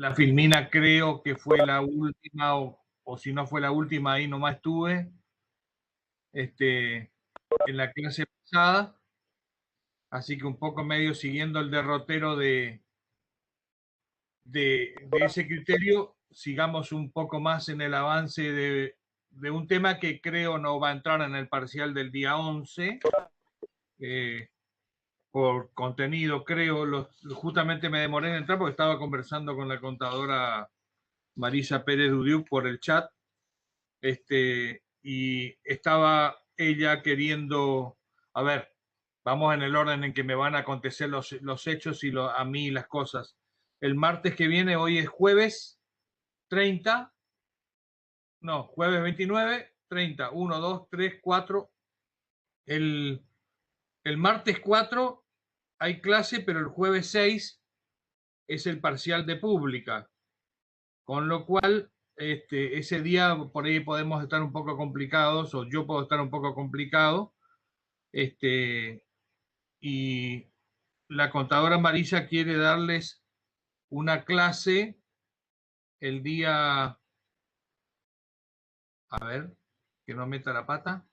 La filmina creo que fue la última, o si no fue la última, ahí nomás estuve, en la clase pasada, así que un poco medio siguiendo el derrotero de ese criterio, sigamos un poco más en el avance de un tema que creo no va a entrar en el parcial del día 11, por contenido, creo, justamente me demoré en entrar porque estaba conversando con la contadora Marisa Pérez Dudiuk por el chat, y estaba ella queriendo, a ver, vamos en el orden en que me van a acontecer los hechos y a mí las cosas. El martes que viene, hoy es jueves 30, no, jueves 29, 30, 1, 2, 3, 4. El martes 4 hay clase, pero el jueves 6 es el parcial de pública, con lo cual ese día por ahí podemos estar un poco complicados, o yo puedo estar un poco complicado, y la contadora Marisa quiere darles una clase el día, a ver, que no meta la pata,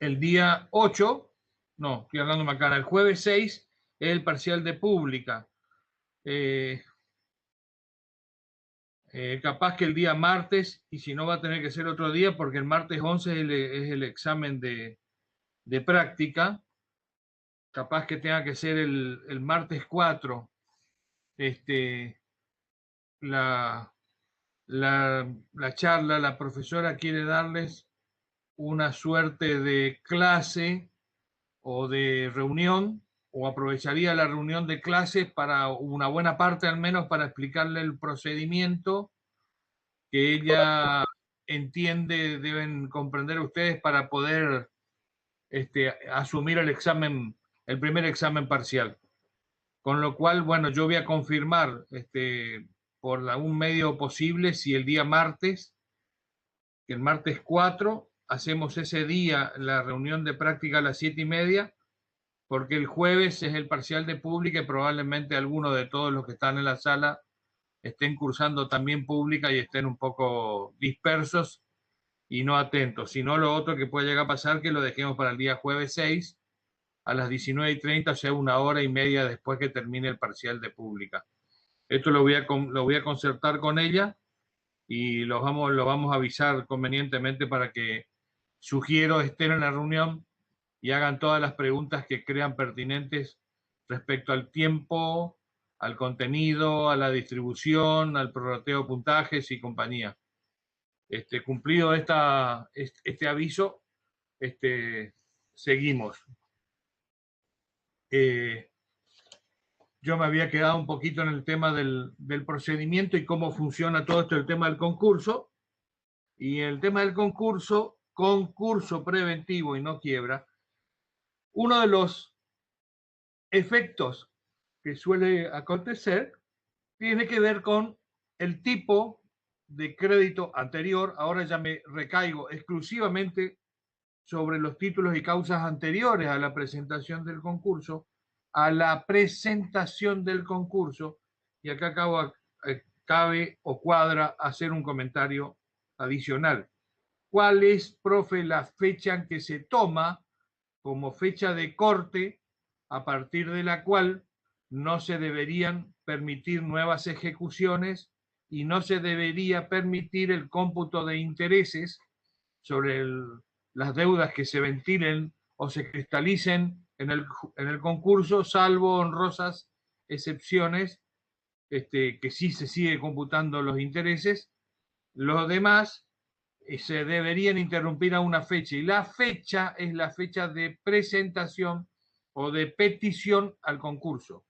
el día 8, no, estoy hablando macana, el jueves 6 es el parcial de pública. Capaz que el día martes, y si no va a tener que ser otro día, porque el martes 11 es el examen de práctica, capaz que tenga que ser el martes 4, la, la charla, la profesora quiere darles una suerte de clase o de reunión, o aprovecharía la reunión de clases para una buena parte al menos para explicarle el procedimiento que ella entiende deben comprender ustedes para poder asumir el examen, el primer examen parcial. Con lo cual, bueno, yo voy a confirmar por algún medio posible si el día martes, que el martes 4, hacemos ese día la reunión de práctica a las 7:30, porque el jueves es el parcial de pública y probablemente algunos de todos los que están en la sala estén cursando también pública y estén un poco dispersos y no atentos. Si no, lo otro que puede llegar a pasar que lo dejemos para el día jueves 6 a las 19:30, o sea, 1 hora y media después que termine el parcial de pública. Esto lo voy a concertar con ella y lo vamos a avisar convenientemente para que sugiero estén en la reunión y hagan todas las preguntas que crean pertinentes respecto al tiempo, al contenido, a la distribución, al prorrateo de puntajes y compañía. Cumplido este aviso, seguimos. Yo me había quedado un poquito en el tema del procedimiento y cómo funciona todo esto, el tema del concurso. Y el tema del concurso preventivo y no quiebra, uno de los efectos que suele acontecer tiene que ver con el tipo de crédito anterior. Ahora ya me recaigo exclusivamente sobre los títulos y causas anteriores a la presentación del concurso, y acá cabe o cuadra hacer un comentario adicional. ¿Cuál es, profe, la fecha en que se toma como fecha de corte a partir de la cual no se deberían permitir nuevas ejecuciones y no se debería permitir el cómputo de intereses sobre las deudas que se ventilen o se cristalicen en el concurso, salvo honrosas excepciones, que sí se sigue computando los intereses? Los demás se deberían interrumpir a una fecha, y la fecha es la fecha de presentación o de petición al concurso.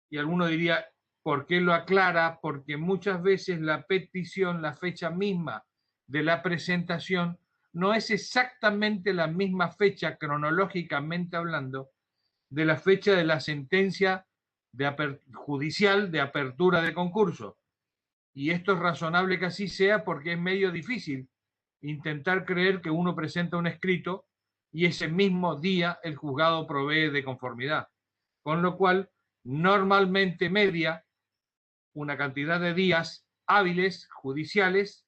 Y alguno diría, ¿por qué lo aclara? Porque muchas veces la petición, la fecha misma de la presentación, no es exactamente la misma fecha, cronológicamente hablando, de la fecha de la sentencia judicial de apertura de concurso. Y esto es razonable que así sea porque es medio difícil intentar creer que uno presenta un escrito y ese mismo día el juzgado provee de conformidad. Con lo cual, normalmente media una cantidad de días hábiles judiciales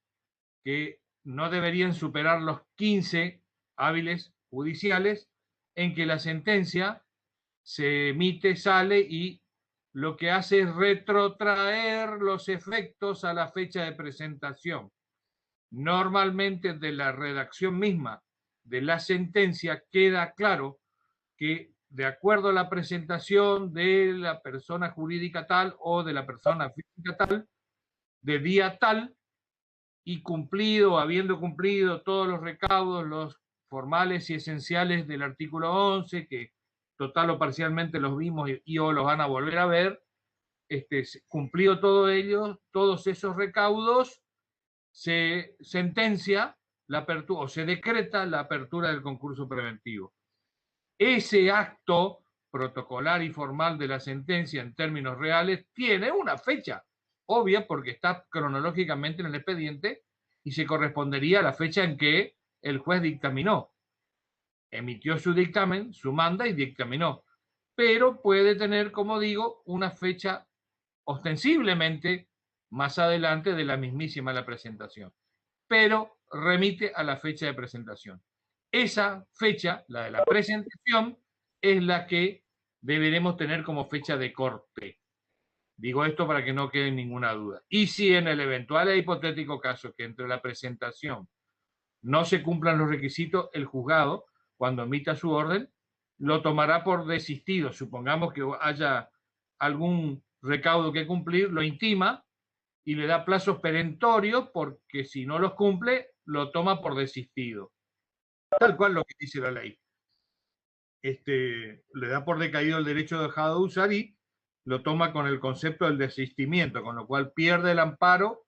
que no deberían superar los 15 hábiles judiciales en que la sentencia se emite, sale y lo que hace es retrotraer los efectos a la fecha de presentación. Normalmente de la redacción misma de la sentencia queda claro que de acuerdo a la presentación de la persona jurídica tal o de la persona física tal, de día tal, y cumplido, habiendo cumplido todos los recaudos, los formales y esenciales del artículo 11, que total o parcialmente los vimos y o los van a volver a ver, cumplido todo ello, todos esos recaudos, se sentencia la apertura o se decreta la apertura del concurso preventivo. Ese acto protocolar y formal de la sentencia en términos reales tiene una fecha obvia porque está cronológicamente en el expediente y se correspondería a la fecha en que el juez dictaminó. Emitió su dictamen, su manda y dictaminó. Pero puede tener, como digo, una fecha ostensiblemente más adelante de la mismísima la presentación, pero remite a la fecha de presentación. Esa fecha, la de la presentación, es la que deberemos tener como fecha de corte. Digo esto para que no quede ninguna duda. Y si en el eventual e hipotético caso que entre la presentación no se cumplan los requisitos, el juzgado, cuando emita su orden, lo tomará por desistido. Supongamos que haya algún recaudo que cumplir, lo intima y le da plazos perentorios porque si no los cumple, lo toma por desistido. Tal cual lo que dice la ley. Le da por decaído el derecho dejado de usar y lo toma con el concepto del desistimiento, con lo cual pierde el amparo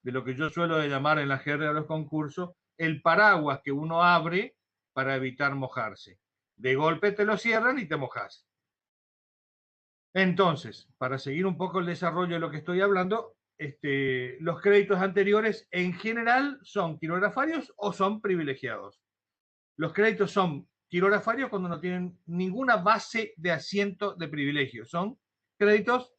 de lo que yo suelo llamar en la jerga de los concursos el paraguas que uno abre para evitar mojarse. De golpe te lo cierran y te mojas. Entonces, para seguir un poco el desarrollo de lo que estoy hablando, los créditos anteriores en general son quirografarios o son privilegiados. Los créditos son quirografarios cuando no tienen ninguna base de asiento de privilegio. Son créditos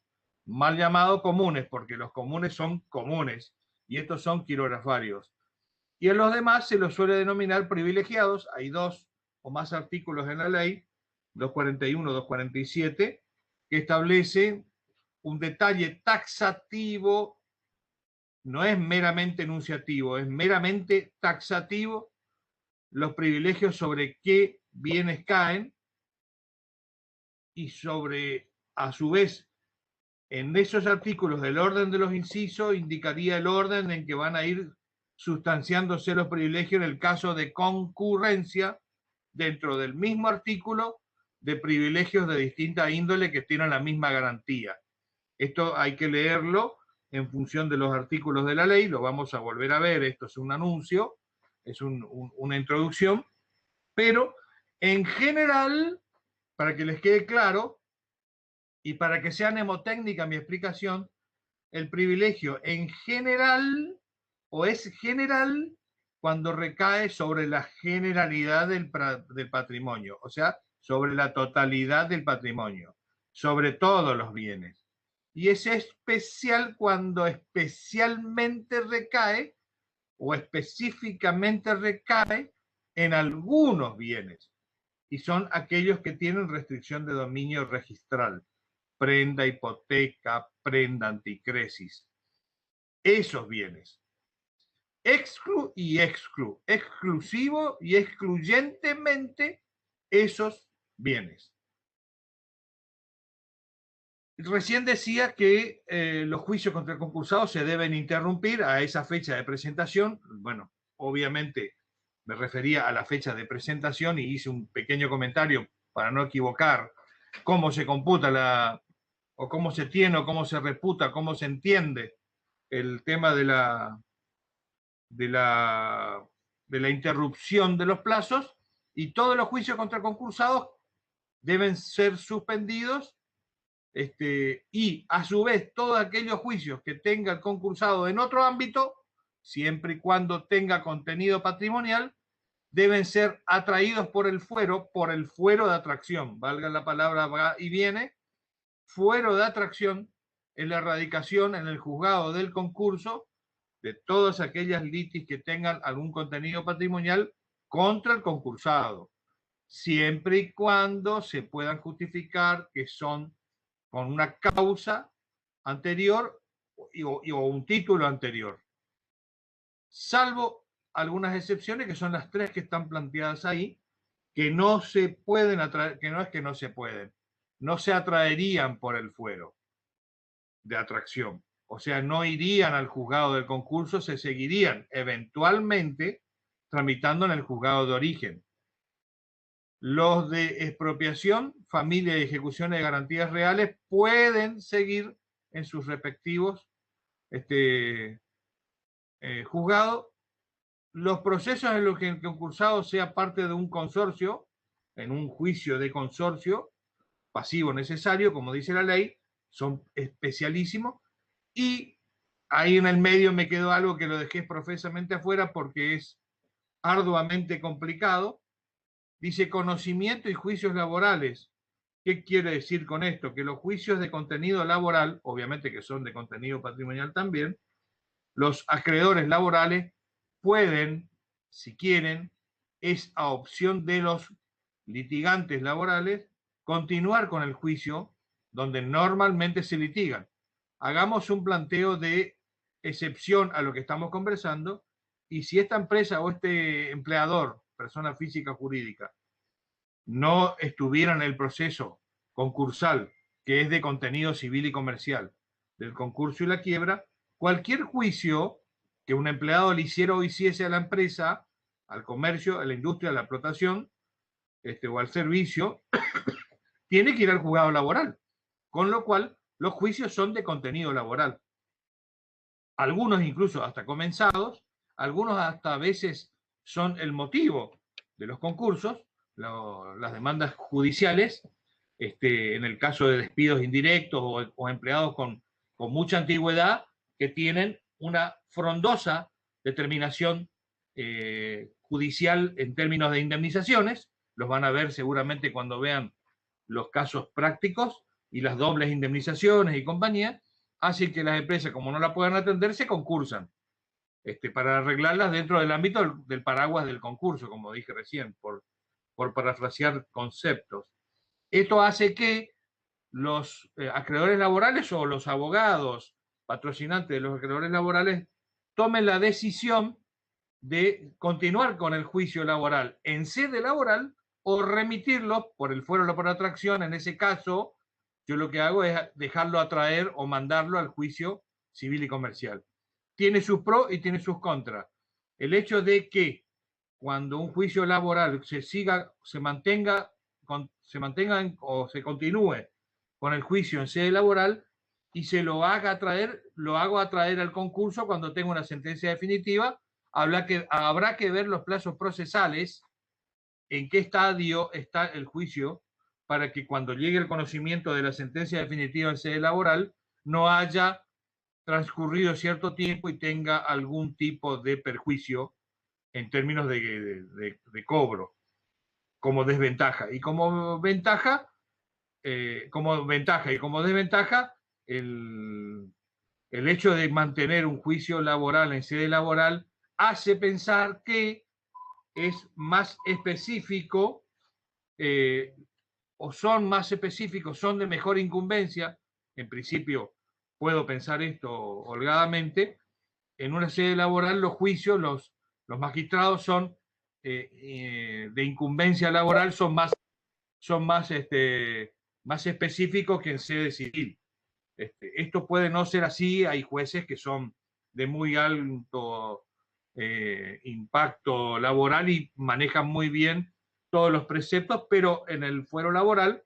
mal llamados comunes, porque los comunes son comunes y estos son quirografarios. Y en los demás se los suele denominar privilegiados. Hay 2 o más artículos en la ley, 241, 247, que establece un detalle taxativo, no es meramente enunciativo, es meramente taxativo, los privilegios sobre qué bienes caen y sobre, a su vez, en esos artículos del orden de los incisos indicaría el orden en que van a ir sustanciándose los privilegios en el caso de concurrencia dentro del mismo artículo de privilegios de distinta índole que tienen la misma garantía. Esto hay que leerlo en función de los artículos de la ley, lo vamos a volver a ver, esto es un anuncio, es una introducción, pero en general, para que les quede claro y para que sea mnemotécnica mi explicación, el privilegio en general o es general cuando recae sobre la generalidad del patrimonio, o sea, sobre la totalidad del patrimonio, sobre todos los bienes. Y es especial cuando especialmente recae o específicamente recae en algunos bienes, y son aquellos que tienen restricción de dominio registral, prenda, hipoteca, prenda, anticresis. Esos bienes. Exclusivo y excluyentemente esos bienes. Recién decía que los juicios contra el concursado se deben interrumpir a esa fecha de presentación. Bueno, obviamente me refería a la fecha de presentación y hice un pequeño comentario para no equivocar cómo se computa o cómo se tiene, o cómo se reputa, cómo se entiende el tema de la interrupción de los plazos, y todos los juicios contra concursados deben ser suspendidos, y a su vez todos aquellos juicios que tenga el concursado en otro ámbito, siempre y cuando tenga contenido patrimonial, deben ser atraídos por el fuero de atracción, valga la palabra va y viene. Fuero de atracción es la erradicación en el juzgado del concurso de todas aquellas litis que tengan algún contenido patrimonial contra el concursado, siempre y cuando se puedan justificar que son con una causa anterior o un título anterior, salvo algunas excepciones que son las tres que están planteadas ahí, que no se pueden atraer, que no es que no se pueden, no se atraerían por el fuero de atracción. O sea, no irían al juzgado del concurso, se seguirían eventualmente tramitando en el juzgado de origen. Los de expropiación, familia y ejecución de garantías reales pueden seguir en sus respectivos juzgados. Los procesos en los que el concursado sea parte de un consorcio, en un juicio de consorcio, pasivo necesario, como dice la ley, son especialísimos. Y ahí en el medio me quedó algo que lo dejé profesamente afuera porque es arduamente complicado. Dice conocimiento y juicios laborales. ¿Qué quiere decir con esto? Que los juicios de contenido laboral, obviamente que son de contenido patrimonial también, los acreedores laborales pueden, si quieren, es a opción de los litigantes laborales, continuar con el juicio donde normalmente se litigan. Hagamos un planteo de excepción a lo que estamos conversando y si esta empresa o este empleador, persona física o jurídica, no estuviera en el proceso concursal, que es de contenido civil y comercial, del concurso y la quiebra, cualquier juicio que un empleado le hiciera o hiciese a la empresa, al comercio, a la industria, a la explotación, o al servicio, tiene que ir al juzgado laboral. Con lo cual, los juicios son de contenido laboral. Algunos incluso hasta comenzados, algunos hasta a veces son el motivo de los concursos, las demandas judiciales, en el caso de despidos indirectos o empleados con mucha antigüedad que tienen una frondosa determinación judicial en términos de indemnizaciones. Los van a ver seguramente cuando vean los casos prácticos y las dobles indemnizaciones y compañía, así que las empresas, como no la puedan atender, se concursan para arreglarlas dentro del ámbito del paraguas del concurso, como dije recién, por parafrasear conceptos. Esto hace que los acreedores laborales o los abogados patrocinantes de los acreedores laborales tomen la decisión de continuar con el juicio laboral en sede laboral o remitirlo por el fuero o por atracción. En ese caso, yo lo que hago es dejarlo atraer o mandarlo al juicio civil y comercial. Tiene sus pros y tiene sus contras. El hecho de que cuando un juicio laboral se mantenga o se continúe con el juicio en sede laboral y se lo hago atraer al concurso cuando tenga una sentencia definitiva, habrá que ver los plazos procesales, en qué estadio está el juicio, para que cuando llegue el conocimiento de la sentencia definitiva en sede laboral no haya transcurrido cierto tiempo y tenga algún tipo de perjuicio en términos de cobro, como desventaja. Y como ventaja, y como desventaja, el hecho de mantener un juicio laboral en sede laboral hace pensar que es más específico o son más específicos, son de mejor incumbencia. En principio, puedo pensar esto holgadamente. En una sede laboral, los juicios, los magistrados son de incumbencia laboral, son más específicos que en sede civil. Esto puede no ser así, hay jueces que son de muy alto impacto laboral y manejan muy bien todos los preceptos, pero en el fuero laboral,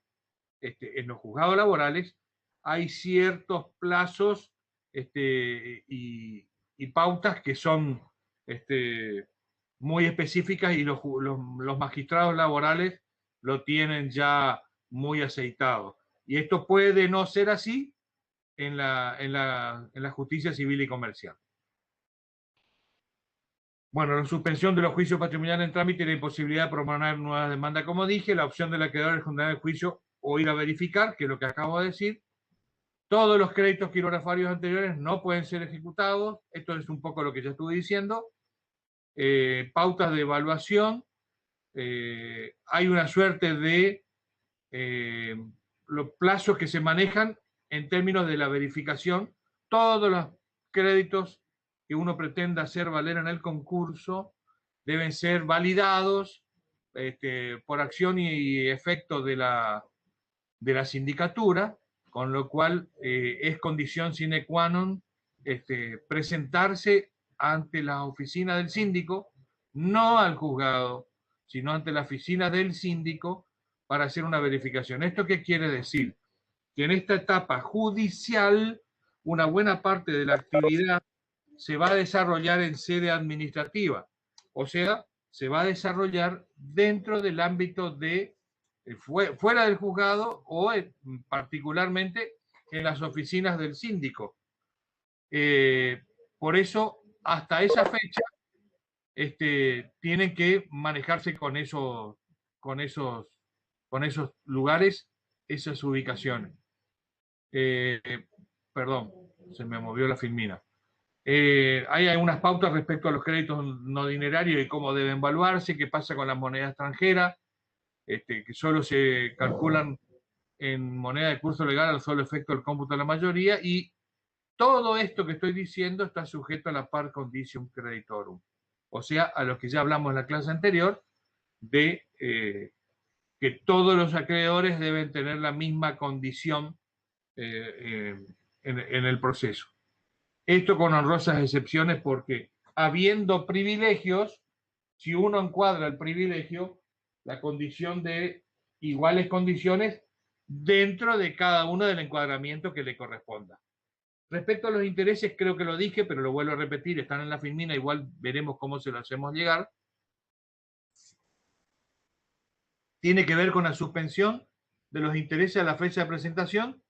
en los juzgados laborales, hay ciertos plazos y pautas que son muy específicas y los magistrados laborales lo tienen ya muy aceitado. Y esto puede no ser así en la justicia civil y comercial. Bueno, la suspensión de los juicios patrimoniales en trámite y la imposibilidad de proponer nuevas demandas, como dije, la opción del acreedor es condenar el juicio o ir a verificar, que es lo que acabo de decir. Todos los créditos quirografarios anteriores no pueden ser ejecutados. Esto es un poco lo que ya estuve diciendo. Pautas de evaluación. Hay una suerte de los plazos que se manejan en términos de la verificación. Todos los créditos que uno pretenda hacer valer en el concurso deben ser validados por acción y efecto de la sindicatura, con lo cual es condición sine qua non presentarse ante la oficina del síndico, no al juzgado, sino ante la oficina del síndico para hacer una verificación. ¿Esto qué quiere decir? Que en esta etapa judicial, una buena parte de la actividad se va a desarrollar en sede administrativa, o sea, se va a desarrollar dentro del ámbito de fuera del juzgado o particularmente en las oficinas del síndico. Por eso, hasta esa fecha, tienen que manejarse con esos lugares, esas ubicaciones. Perdón, se me movió la filmina. Hay algunas pautas respecto a los créditos no dinerarios y cómo deben evaluarse, qué pasa con las monedas extranjeras, que solo se calculan en moneda de curso legal al solo efecto del cómputo de la mayoría, y todo esto que estoy diciendo está sujeto a la par condicium creditorum, o sea, a lo que ya hablamos en la clase anterior, de que todos los acreedores deben tener la misma condición en el proceso. Esto con honrosas excepciones porque habiendo privilegios, si uno encuadra el privilegio, la condición de iguales condiciones dentro de cada uno del encuadramiento que le corresponda. Respecto a los intereses, creo que lo dije, pero lo vuelvo a repetir, están en la filmina, igual veremos cómo se lo hacemos llegar. Tiene que ver con la suspensión de los intereses a la fecha de presentación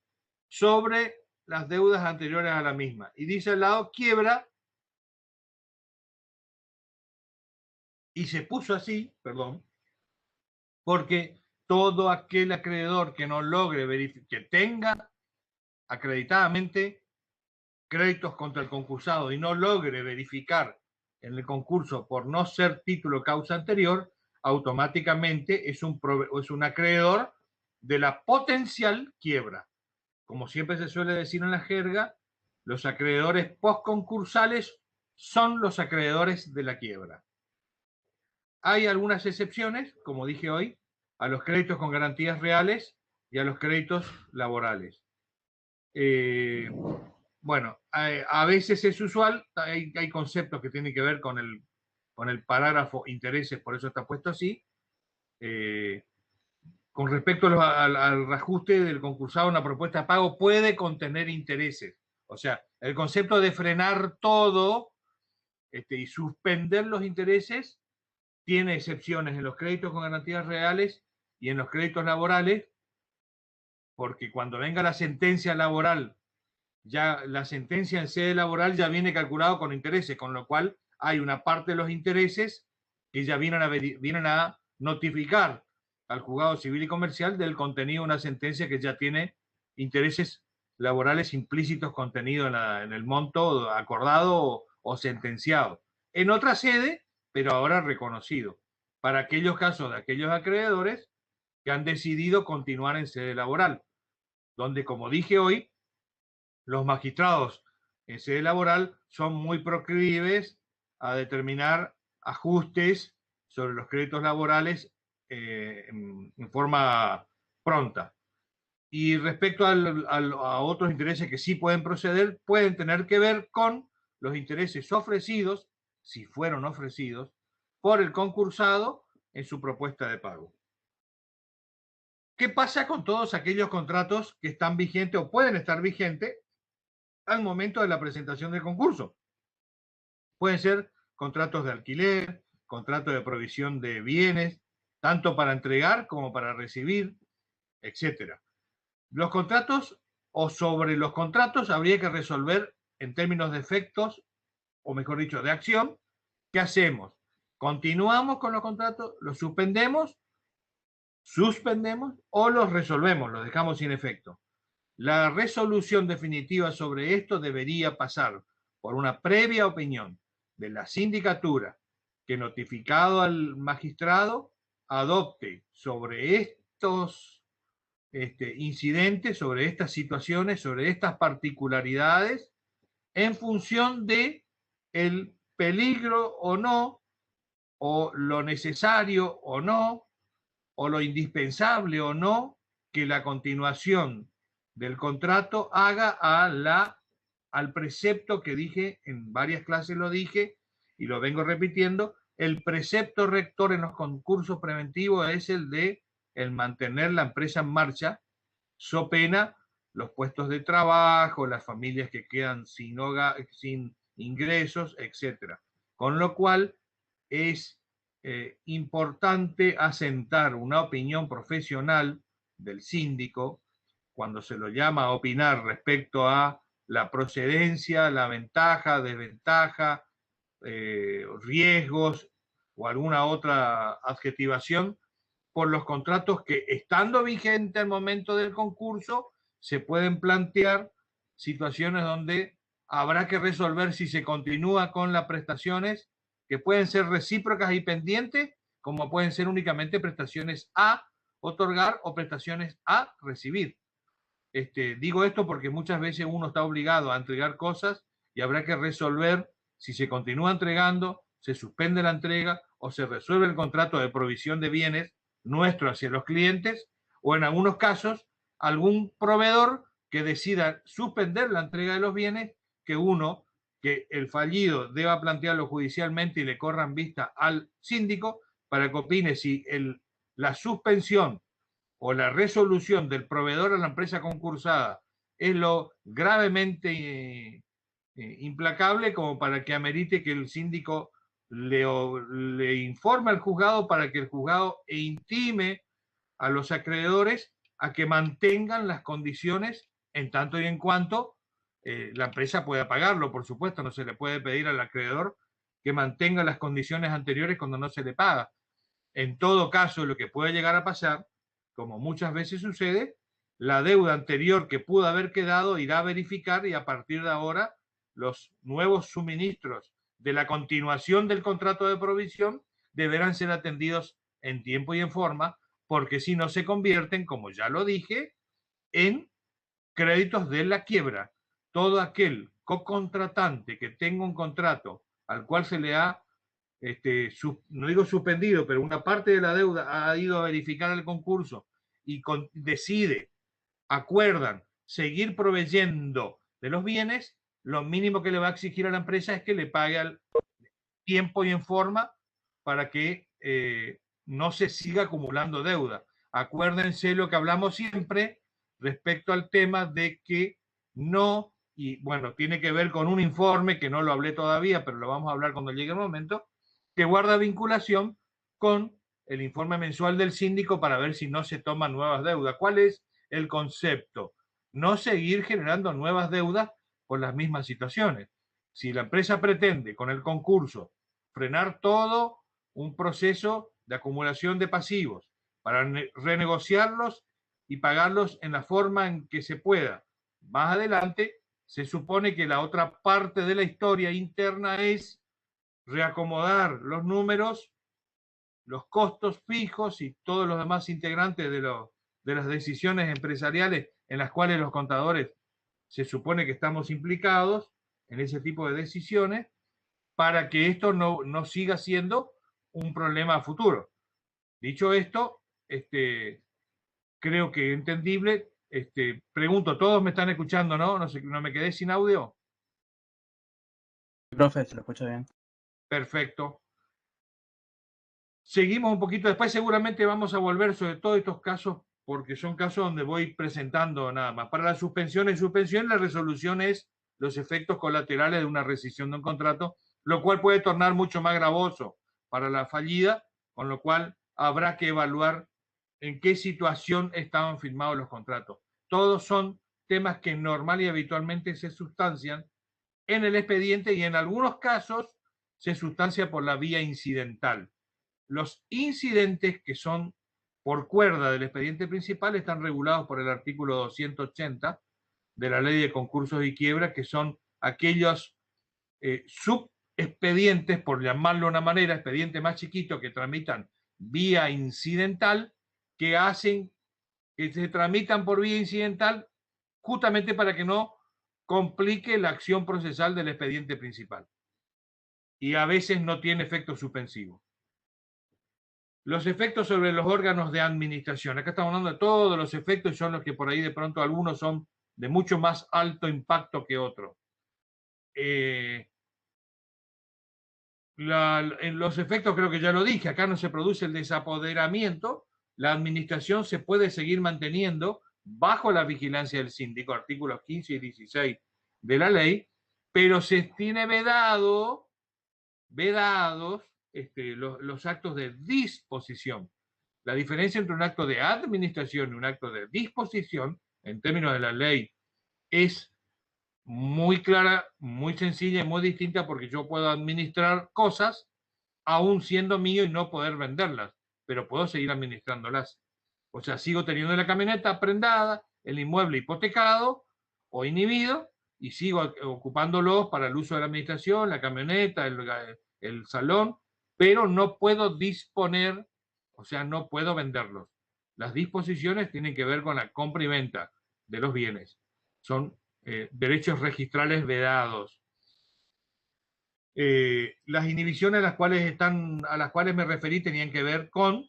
sobre las deudas anteriores a la misma. Y dice al lado, quiebra, y se puso así, perdón, porque todo aquel acreedor que no logre verificar, que tenga acreditadamente créditos contra el concursado y no logre verificar en el concurso por no ser título causa anterior, automáticamente es un acreedor de la potencial quiebra. Como siempre se suele decir en la jerga, los acreedores postconcursales son los acreedores de la quiebra. Hay algunas excepciones, como dije hoy, a los créditos con garantías reales y a los créditos laborales. Bueno, a veces es usual, hay conceptos que tienen que ver con el parágrafo intereses, por eso está puesto así. Con respecto al reajuste del concursado, una propuesta de pago puede contener intereses. O sea, el concepto de frenar todo y suspender los intereses tiene excepciones en los créditos con garantías reales y en los créditos laborales, porque cuando venga la sentencia laboral, ya la sentencia en sede laboral ya viene calculado con intereses, con lo cual hay una parte de los intereses que ya vienen a notificar al juzgado civil y comercial del contenido de una sentencia que ya tiene intereses laborales implícitos contenidos en el monto acordado o sentenciado. En otra sede, pero ahora reconocido, para aquellos casos de aquellos acreedores que han decidido continuar en sede laboral, donde, como dije hoy, los magistrados en sede laboral son muy proclives a determinar ajustes sobre los créditos laborales en forma pronta. Y respecto a otros intereses que sí pueden proceder, pueden tener que ver con los intereses ofrecidos, si fueron ofrecidos, por el concursado en su propuesta de pago. ¿Qué pasa con todos aquellos contratos que están vigentes o pueden estar vigentes al momento de la presentación del concurso? Pueden ser contratos de alquiler, contratos de provisión de bienes, tanto para entregar como para recibir, etcétera. Los contratos o sobre los contratos habría que resolver en términos de efectos, o mejor dicho, de acción, ¿Qué hacemos? ¿Continuamos con los contratos? ¿Los suspendemos o los resolvemos? Los dejamos sin efecto. La resolución definitiva sobre esto debería pasar por una previa opinión de la sindicatura que, notificado al magistrado, adopte sobre estos incidentes, sobre estas situaciones, sobre estas particularidades, en función de el peligro o no, o lo necesario o no, o lo indispensable o no, que la continuación del contrato haga al precepto que dije, en varias clases lo dije y lo vengo repitiendo. El precepto rector en los concursos preventivos es el de el mantener la empresa en marcha, so pena los puestos de trabajo, las familias que quedan sin hogar, sin ingresos, etcétera. Con lo cual es importante asentar una opinión profesional del síndico cuando se lo llama a opinar respecto a la procedencia, la ventaja, desventaja, riesgos o alguna otra adjetivación por los contratos que, estando vigente al momento del concurso, se pueden plantear situaciones donde habrá que resolver si se continúa con las prestaciones, que pueden ser recíprocas y pendientes, como pueden ser únicamente prestaciones a otorgar o prestaciones a recibir. Digo esto porque muchas veces uno está obligado a entregar cosas y habrá que resolver si se continúa entregando, se suspende la entrega o se resuelve el contrato de provisión de bienes nuestro hacia los clientes, o en algunos casos algún proveedor que decida suspender la entrega de los bienes, que el fallido deba plantearlo judicialmente y le corran vista al síndico para que opine si la suspensión o la resolución del proveedor a la empresa concursada es lo gravemente implacable como para que amerite que el síndico le informe al juzgado para que el juzgado intime a los acreedores a que mantengan las condiciones en tanto y en cuanto la empresa pueda pagarlo. Por supuesto, no se le puede pedir al acreedor que mantenga las condiciones anteriores cuando no se le paga. En todo caso, lo que puede llegar a pasar, como muchas veces sucede, la deuda anterior que pudo haber quedado irá a verificar y a partir de ahora los nuevos suministros de la continuación del contrato de provisión deberán ser atendidos en tiempo y en forma, porque si no se convierten, como ya lo dije, en créditos de la quiebra. Todo aquel cocontratante que tenga un contrato al cual se le ha no digo suspendido, pero una parte de la deuda ha ido a verificar el concurso y decide, acuerdan seguir proveyendo de los bienes, lo mínimo que le va a exigir a la empresa es que le pague al tiempo y en forma para que no se siga acumulando deuda. Acuérdense lo que hablamos siempre respecto al tema de que no, y bueno, tiene que ver con un informe que no lo hablé todavía, pero lo vamos a hablar cuando llegue el momento, que guarda vinculación con el informe mensual del síndico para ver si no se toman nuevas deudas. ¿Cuál es el concepto? No seguir generando nuevas deudas por las mismas situaciones. Si la empresa pretende con el concurso frenar todo un proceso de acumulación de pasivos para renegociarlos y pagarlos en la forma en que se pueda, más adelante se supone que la otra parte de la historia interna es reacomodar los números, los costos fijos y todos los demás integrantes de las decisiones empresariales en las cuales los contadores se supone que estamos implicados en ese tipo de decisiones, para que esto no siga siendo un problema a futuro. Dicho esto, creo que entendible. Pregunto, ¿todos me están escuchando, no? No me quedé sin audio. Profe, se lo escucha bien. Perfecto. Seguimos un poquito, después seguramente vamos a volver sobre todos estos casos, porque son casos donde voy presentando nada más. Para la suspensión, la resolución es los efectos colaterales de una rescisión de un contrato, lo cual puede tornar mucho más gravoso para la fallida, con lo cual habrá que evaluar en qué situación estaban firmados los contratos. Todos son temas que normal y habitualmente se sustancian en el expediente y en algunos casos se sustancia por la vía incidental. Los incidentes que son por cuerda del expediente principal están regulados por el artículo 280 de la Ley de Concursos y Quiebra, que son aquellos subexpedientes, por llamarlo de una manera, expedientes más chiquitos que tramitan vía incidental, que hacen que se tramitan por vía incidental justamente para que no complique la acción procesal del expediente principal. Y a veces no tiene efecto suspensivo. Los efectos sobre los órganos de administración. Acá estamos hablando de todos los efectos y son los que por ahí de pronto algunos son de mucho más alto impacto que otros. En los efectos creo que ya lo dije, acá no se produce el desapoderamiento, la administración se puede seguir manteniendo bajo la vigilancia del síndico, artículos 15 y 16 de la ley, pero se tiene vedados los actos de disposición. La diferencia entre un acto de administración y un acto de disposición, en términos de la ley, es muy clara, muy sencilla y muy distinta, porque yo puedo administrar cosas aún siendo mío y no poder venderlas, pero puedo seguir administrándolas. O sea, sigo teniendo la camioneta prendada, el inmueble hipotecado o inhibido, y sigo ocupándolos para el uso de la administración, la camioneta, el salón, pero no puedo disponer, o sea, no puedo venderlos. Las disposiciones tienen que ver con la compra y venta de los bienes. Son derechos registrales vedados. Las inhibiciones a las cuales me referí tenían que ver con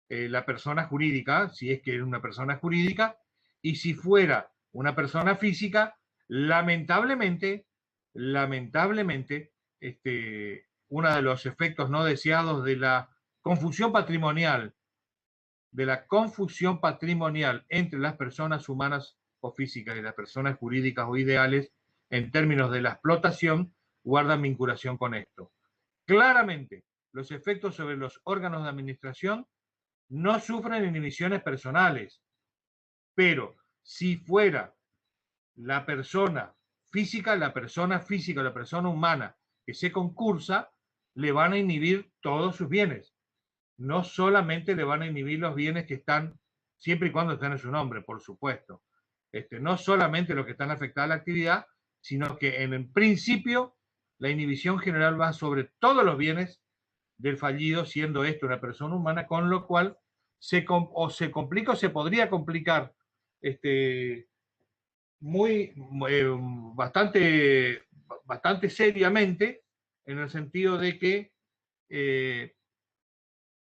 la persona jurídica, si es que es una persona jurídica, y si fuera una persona física, lamentablemente, uno de los efectos no deseados de la confusión patrimonial, entre las personas humanas o físicas y las personas jurídicas o ideales, en términos de la explotación, guardan vinculación con esto. Claramente, los efectos sobre los órganos de administración no sufren inhibiciones personales, pero si fuera la persona física, la persona humana que se concursa, le van a inhibir todos sus bienes. No solamente le van a inhibir los bienes que están, siempre y cuando estén en su nombre, por supuesto. No solamente los que están afectados a la actividad, sino que en principio la inhibición general va sobre todos los bienes del fallido, siendo esto una persona humana, con lo cual se complica o se podría complicar bastante seriamente, en el sentido de que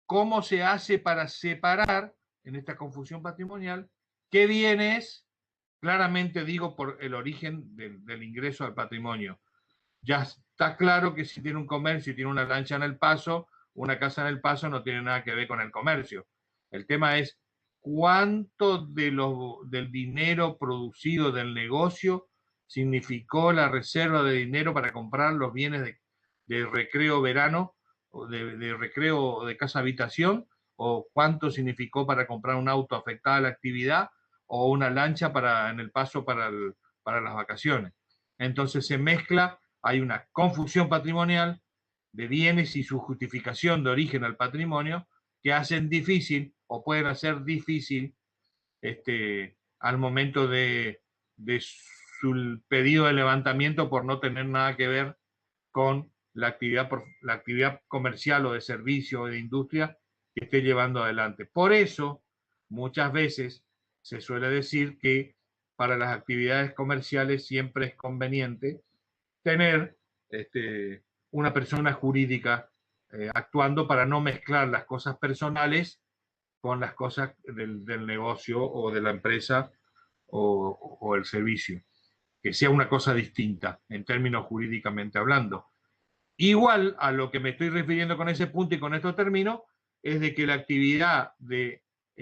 cómo se hace para separar en esta confusión patrimonial qué bienes, claramente digo por el origen del ingreso al patrimonio. Ya está claro que si tiene un comercio y tiene una lancha en el Paso, una casa en el Paso, no tiene nada que ver con el comercio. El tema es cuánto del dinero producido del negocio significó la reserva de dinero para comprar los bienes de recreo verano, o de recreo de casa habitación, o cuánto significó para comprar un auto afectado a la actividad, o una lancha en el Paso para las vacaciones. Entonces se mezcla, hay una confusión patrimonial de bienes y su justificación de origen al patrimonio que hacen difícil o pueden hacer difícil al momento de su pedido de levantamiento por no tener nada que ver con la actividad comercial o de servicio o de industria que esté llevando adelante. Por eso, muchas veces se suele decir que para las actividades comerciales siempre es conveniente tener una persona jurídica actuando para no mezclar las cosas personales con las cosas del negocio o de la empresa o el servicio, que sea una cosa distinta en términos jurídicamente hablando. Igual a lo que me estoy refiriendo con ese punto, y con esto termino, es de que la actividad del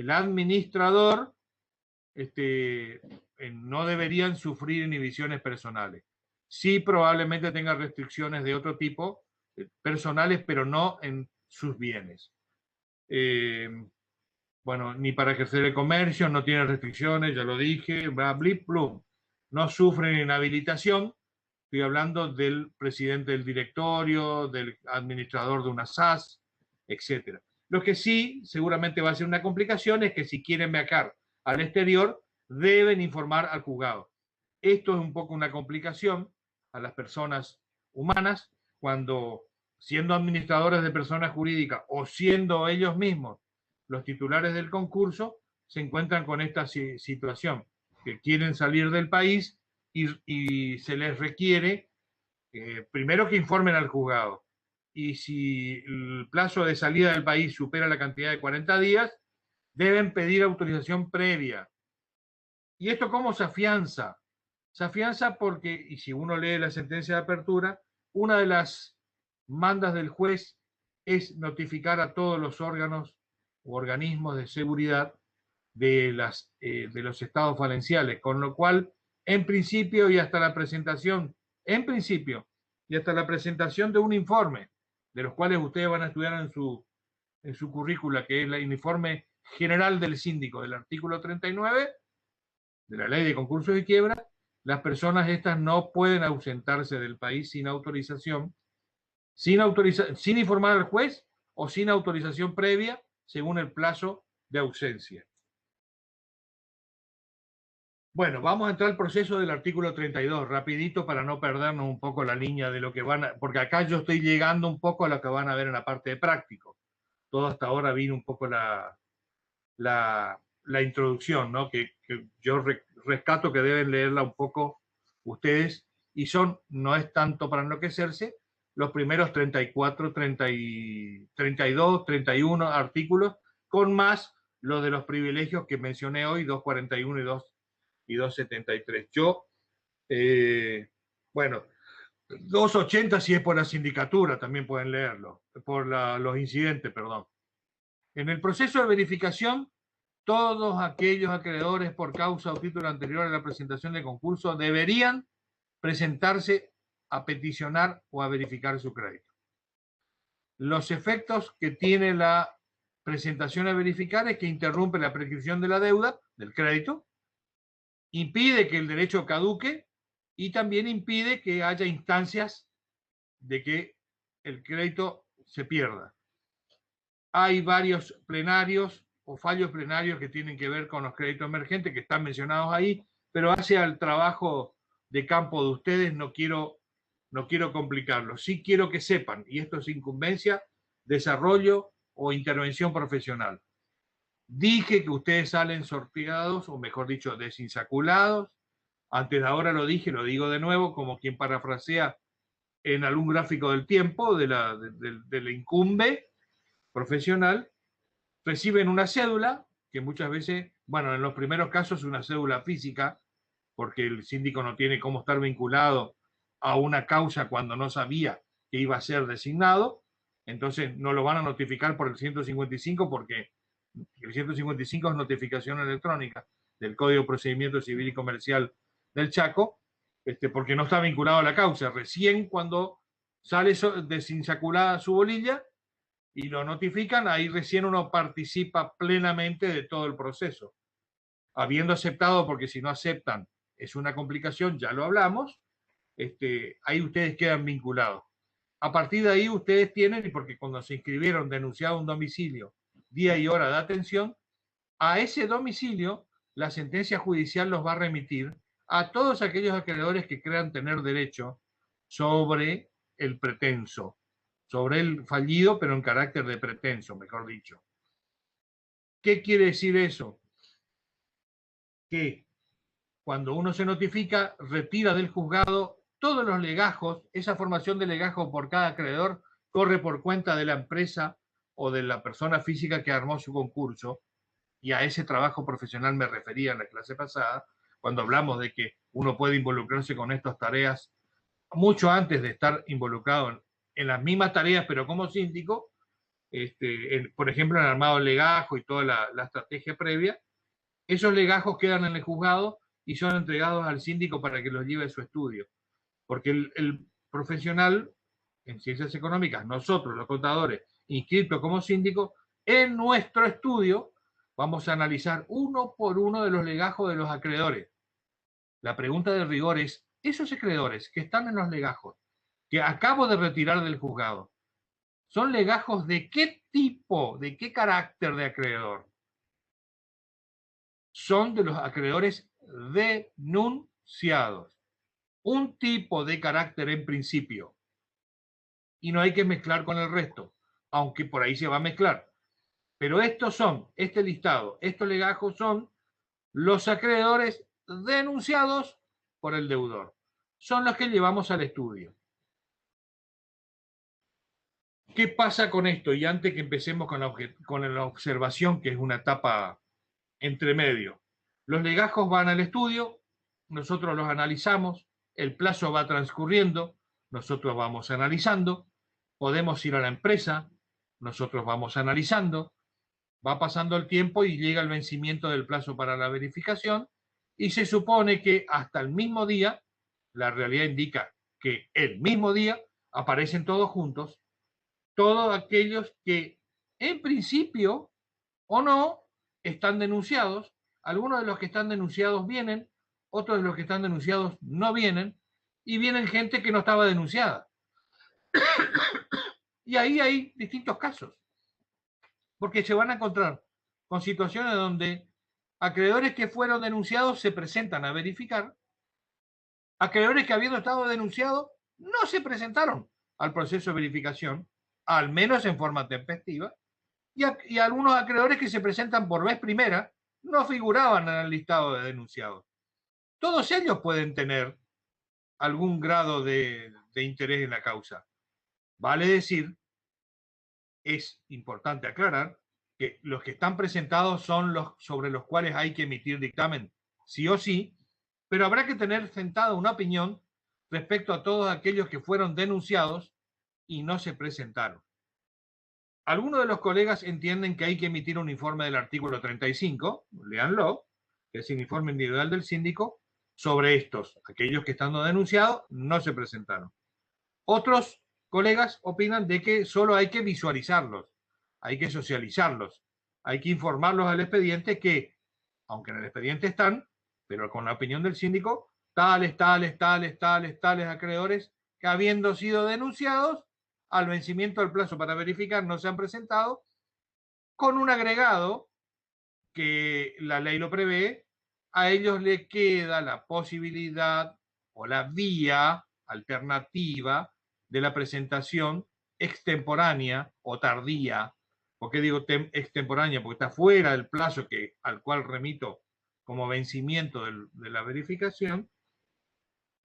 administrador no deberían sufrir inhibiciones personales. Sí, probablemente tenga restricciones de otro tipo, personales, pero no en sus bienes. Bueno, ni para ejercer el comercio, no tiene restricciones, ya lo dije, blip, blum. No sufren inhabilitación, Estoy hablando del presidente del directorio, del administrador de una SAS, etc. Lo que sí, seguramente va a ser una complicación, es que si quieren viajar al exterior, deben informar al juzgado. Esto es un poco una complicación a las personas humanas cuando, siendo administradores de personas jurídicas o siendo ellos mismos los titulares del concurso, se encuentran con esta situación, que quieren salir del país y se les requiere primero que informen al juzgado. Y si el plazo de salida del país supera la cantidad de 40 días, deben pedir autorización previa. ¿Y esto cómo se afianza? Se afianza porque, y si uno lee la sentencia de apertura, una de las mandas del juez es notificar a todos los órganos o organismos de seguridad de los estados falenciales, con lo cual, en principio y hasta la presentación, en principio y hasta la presentación de un informe, de los cuales ustedes van a estudiar en su currícula, que es el informe general del síndico del artículo 39 de la ley de concursos y quiebra, las personas estas no pueden ausentarse del país sin autorización, sin informar al juez o sin autorización previa según el plazo de ausencia. Bueno, vamos a entrar al proceso del artículo 32, rapidito para no perdernos un poco la línea de lo que van a... Porque acá yo estoy llegando un poco a lo que van a ver en la parte de práctico. Todo hasta ahora vino un poco la introducción, ¿no? Que yo rescato que deben leerla un poco ustedes, y no es tanto para enloquecerse, los primeros 34, 32, 31 artículos, con más lo de los privilegios que mencioné hoy, 241 y 273. Yo, bueno, 280 si es por la sindicatura, también pueden leerlo, por los incidentes, perdón. En el proceso de verificación, todos aquellos acreedores por causa o título anterior a la presentación del concurso deberían presentarse a peticionar o a verificar su crédito. Los efectos que tiene la presentación a verificar es que interrumpe la prescripción de la deuda, del crédito, impide que el derecho caduque y también impide que haya instancias de que el crédito se pierda. Hay varios plenarios o fallos plenarios que tienen que ver con los créditos emergentes que están mencionados ahí, pero hacia el trabajo de campo de ustedes no quiero complicarlo. Sí quiero que sepan, y esto es incumbencia, desarrollo o intervención profesional. Dije que ustedes salen sorteados, o mejor dicho, desinsaculados. Antes de ahora lo dije, lo digo de nuevo, como quien parafrasea en algún gráfico del tiempo, de la incumbe profesional. Reciben una cédula, que muchas veces, bueno, en los primeros casos una cédula física, porque el síndico no tiene cómo estar vinculado a una causa cuando no sabía que iba a ser designado, entonces no lo van a notificar por el 155 porque el 155 es notificación electrónica del Código de Procedimiento Civil y Comercial del Chaco, porque no está vinculado a la causa. Recién cuando sale desinsaculada su bolilla y lo notifican, ahí recién uno participa plenamente de todo el proceso. Habiendo aceptado, porque si no aceptan es una complicación, ya lo hablamos, ahí ustedes quedan vinculados. A partir de ahí ustedes tienen, y porque cuando se inscribieron denunciado un domicilio, día y hora de atención, a ese domicilio la sentencia judicial los va a remitir a todos aquellos acreedores que crean tener derecho sobre el pretenso, sobre el fallido, pero en carácter de pretenso, mejor dicho. ¿Qué quiere decir eso? Que cuando uno se notifica, retira del juzgado todos los legajos, esa formación de legajo por cada acreedor corre por cuenta de la empresa o de la persona física que armó su concurso, y a ese trabajo profesional me refería en la clase pasada, cuando hablamos de que uno puede involucrarse con estas tareas mucho antes de estar involucrado en las mismas tareas, pero como síndico, por ejemplo, en el armado del legajo y toda la estrategia previa. Esos legajos quedan en el juzgado y son entregados al síndico para que los lleve a su estudio. Porque el profesional en ciencias económicas, nosotros los contadores, inscritos como síndico, en nuestro estudio vamos a analizar uno por uno de los legajos de los acreedores. La pregunta de rigor es, esos acreedores que están en los legajos, que acabo de retirar del juzgado, ¿son legajos de qué tipo, de qué carácter de acreedor? Son de los acreedores denunciados. Un tipo de carácter en principio. Y no hay que mezclar con el resto, aunque por ahí se va a mezclar. Pero estos son, este listado, estos legajos son los acreedores denunciados por el deudor. Son los que llevamos al estudio. ¿Qué pasa con esto? Y antes que empecemos con la observación, que es una etapa entre medio. Los legajos van al estudio, nosotros los analizamos, el plazo va transcurriendo, nosotros vamos analizando, podemos ir a la empresa, nosotros vamos analizando, va pasando el tiempo y llega el vencimiento del plazo para la verificación y se supone que hasta el mismo día, la realidad indica que el mismo día aparecen todos juntos, todos aquellos que en principio o no están denunciados. Algunos de los que están denunciados vienen, otros de los que están denunciados no vienen, y vienen gente que no estaba denunciada. Y ahí hay distintos casos, porque se van a encontrar con situaciones donde acreedores que fueron denunciados se presentan a verificar, acreedores que habiendo estado denunciados no se presentaron al proceso de verificación, al menos en forma tempestiva, y algunos acreedores que se presentan por vez primera no figuraban en el listado de denunciados. Todos ellos pueden tener algún grado de interés en la causa. Vale decir, es importante aclarar, que los que están presentados son los sobre los cuales hay que emitir dictamen, sí o sí, pero habrá que tener sentada una opinión respecto a todos aquellos que fueron denunciados y no se presentaron. Algunos de los colegas entienden que hay que emitir un informe del artículo 35, léanlo, que es el informe individual del síndico, sobre estos. Aquellos que estando denunciados no se presentaron. Otros colegas opinan de que solo hay que visualizarlos, hay que socializarlos, hay que informarlos al expediente que, aunque en el expediente están, pero con la opinión del síndico, tales acreedores que habiendo sido denunciados, al vencimiento del plazo para verificar no se han presentado, con un agregado que la ley lo prevé, a ellos le queda la posibilidad o la vía alternativa de la presentación extemporánea o tardía. ¿Por qué digo extemporánea? Porque está fuera del plazo al cual remito como vencimiento de la verificación,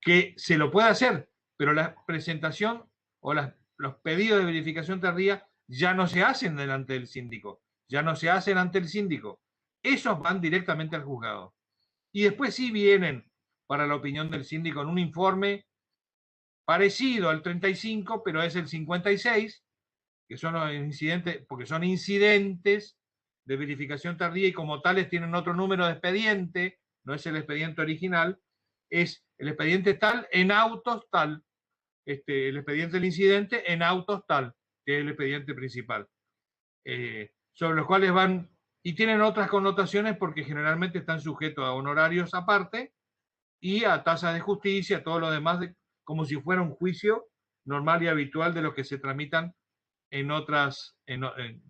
que se lo puede hacer, pero la presentación o los pedidos de verificación tardía ya no se hacen delante del síndico, ya no se hacen ante el síndico. Esos van directamente al juzgado. Y después sí vienen para la opinión del síndico en un informe parecido al 35, pero es el 56, que son los incidentes, porque son incidentes de verificación tardía y como tales tienen otro número de expediente, no es el expediente original, es el expediente tal en autos tal, el expediente del incidente en autos tal, que es el expediente principal, sobre los cuales van y tienen otras connotaciones porque generalmente están sujetos a honorarios aparte y a tasas de justicia, todo lo demás, como si fuera un juicio normal y habitual de los que se tramitan en otras,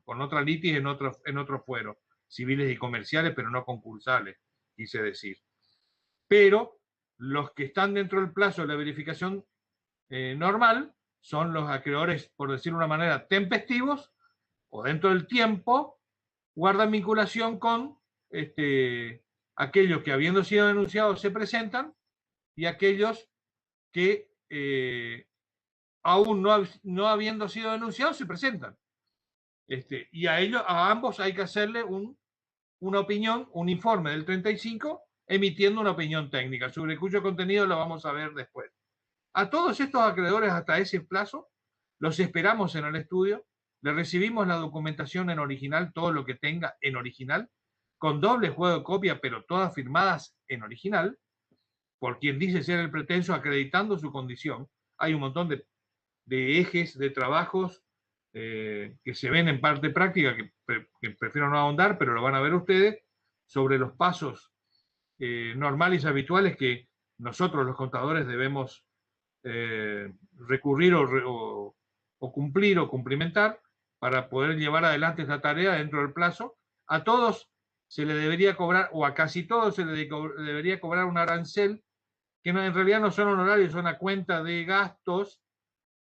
con otras litis en otros fueros, civiles y comerciales, pero no concursales, quise decir. Pero los que están dentro del plazo de la verificación normal son los acreedores, por decirlo de una manera, tempestivos o dentro del tiempo, guardan vinculación con aquellos que habiendo sido denunciados se presentan y aquellos que aún no habiendo sido denunciados se presentan. Y a ambos hay que hacerle una opinión, un informe del 35, emitiendo una opinión técnica, sobre cuyo contenido lo vamos a ver después. A todos estos acreedores hasta ese plazo, los esperamos en el estudio, le recibimos la documentación en original, todo lo que tenga en original, con doble juego de copia, pero todas firmadas en original, por quien dice ser el pretenso acreditando su condición. Hay un montón de ejes, de trabajos que se ven en parte práctica, que prefiero no ahondar, pero lo van a ver ustedes, sobre los pasos normales y habituales que nosotros los contadores debemos recurrir o cumplir o cumplimentar para poder llevar adelante esta tarea dentro del plazo. A todos se le debería cobrar, o a casi todos se le debería cobrar un arancel, que no, en realidad no son honorarios, son a cuenta de gastos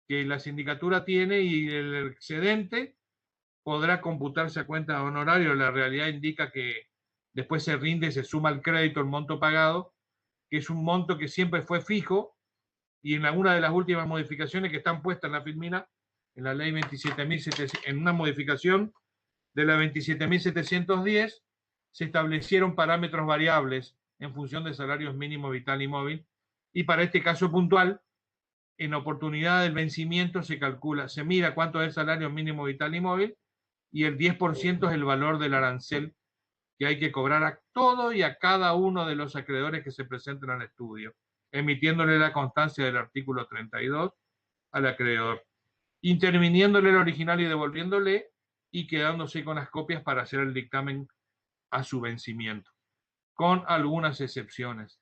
que la sindicatura tiene, y el excedente podrá computarse a cuenta de honorario. La realidad indica que después se rinde, se suma al crédito el monto pagado, que es un monto que siempre fue fijo, y en alguna de las últimas modificaciones que están puestas en la Filmina, en la ley 27.700, en una modificación de la 27.710, se establecieron parámetros variables en función de salarios mínimos vital y móvil, y para este caso puntual, en oportunidad del vencimiento se calcula, se mira cuánto es el salario mínimo vital y móvil, y el 10% es el valor del arancel que hay que cobrar a todo y a cada uno de los acreedores que se presenten al estudio, emitiéndole la constancia del artículo 32 al acreedor, interviniéndole el original y devolviéndole, y quedándose con las copias para hacer el dictamen a su vencimiento, con algunas excepciones.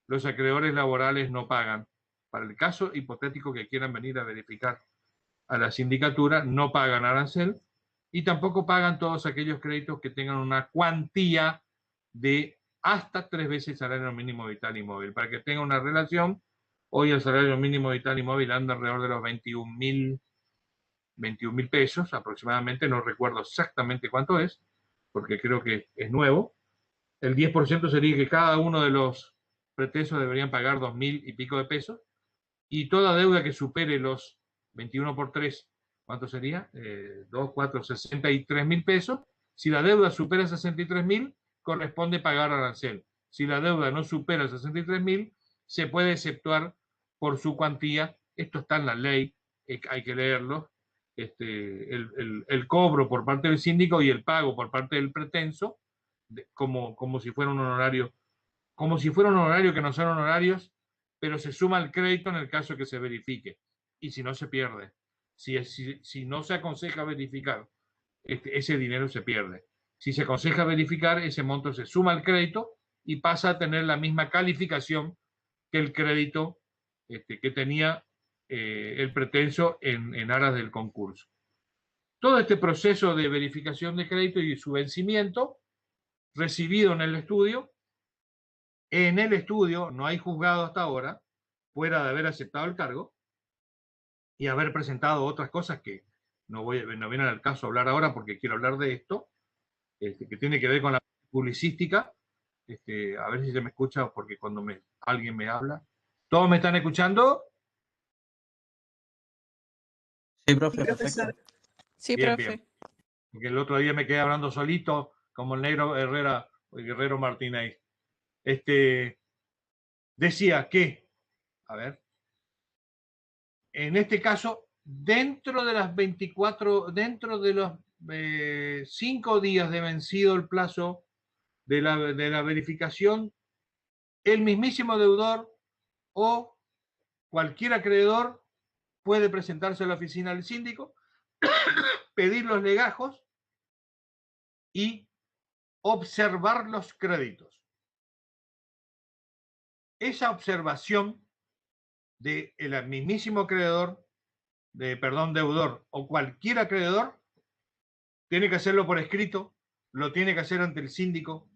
Los acreedores laborales no pagan. Para el caso hipotético que quieran venir a verificar a la sindicatura, no pagan arancel, y tampoco pagan todos aquellos créditos que tengan una cuantía de hasta 3 veces el salario mínimo vital y móvil. Para que tenga una relación, hoy el salario mínimo vital y móvil anda alrededor de los 21.000 pesos aproximadamente, no recuerdo exactamente cuánto es, porque creo que es nuevo. El 10% sería que cada uno de los pretensos deberían pagar 2.000 y pico de pesos, y toda deuda que supere los 21 por 3, ¿cuánto sería? 2, 4, 63.000 pesos. Si la deuda supera 63.000, corresponde pagar arancel. Si la deuda no supera 63.000, se puede exceptuar por su cuantía. Esto está en la ley, hay que leerlo. El cobro por parte del síndico y el pago por parte del pretenso, como si fuera un honorario, como si fuera un honorario que no son honorarios, pero se suma el crédito en el caso que se verifique, y si no se pierde. Si no se aconseja verificar, ese dinero se pierde. Si se aconseja verificar, ese monto se suma al crédito y pasa a tener la misma calificación que el crédito que tenía el pretenso en aras del concurso. Todo este proceso de verificación de crédito y su vencimiento, recibido en el estudio, no hay juzgado hasta ahora, fuera de haber aceptado el cargo y haber presentado otras cosas que no viene al caso hablar ahora, porque quiero hablar de esto, que tiene que ver con la publicística. A ver si se me escucha, porque cuando alguien me habla. ¿Todos me están escuchando? Sí, profe, perfecto. Sí, bien, profe. bien. Porque el otro día me quedé hablando solito, como el negro Herrera, el guerrero Martínez. Decía que, a ver, en este caso, dentro de las 24, dentro de los 5 días de vencido el plazo de la verificación, el mismísimo deudor o cualquier acreedor puede presentarse a la oficina del síndico, pedir los legajos y observar los créditos. Esa observación del mismísimo acreedor, deudor o cualquier acreedor, tiene que hacerlo por escrito, lo tiene que hacer ante el síndico.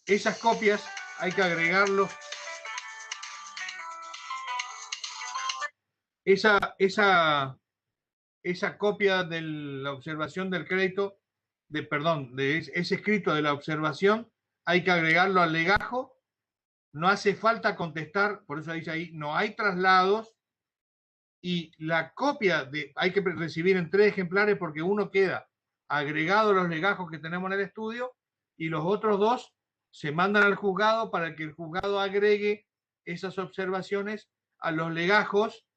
Esas copias hay que agregarlos. Esa copia de la observación del crédito, de ese escrito de la observación, hay que agregarlo al legajo. No hace falta contestar, por eso dice ahí, no hay traslados, y la copia hay que recibir en 3 ejemplares, porque uno queda agregado a los legajos que tenemos en el estudio, y los otros 2 se mandan al juzgado para que el juzgado agregue esas observaciones a los legajos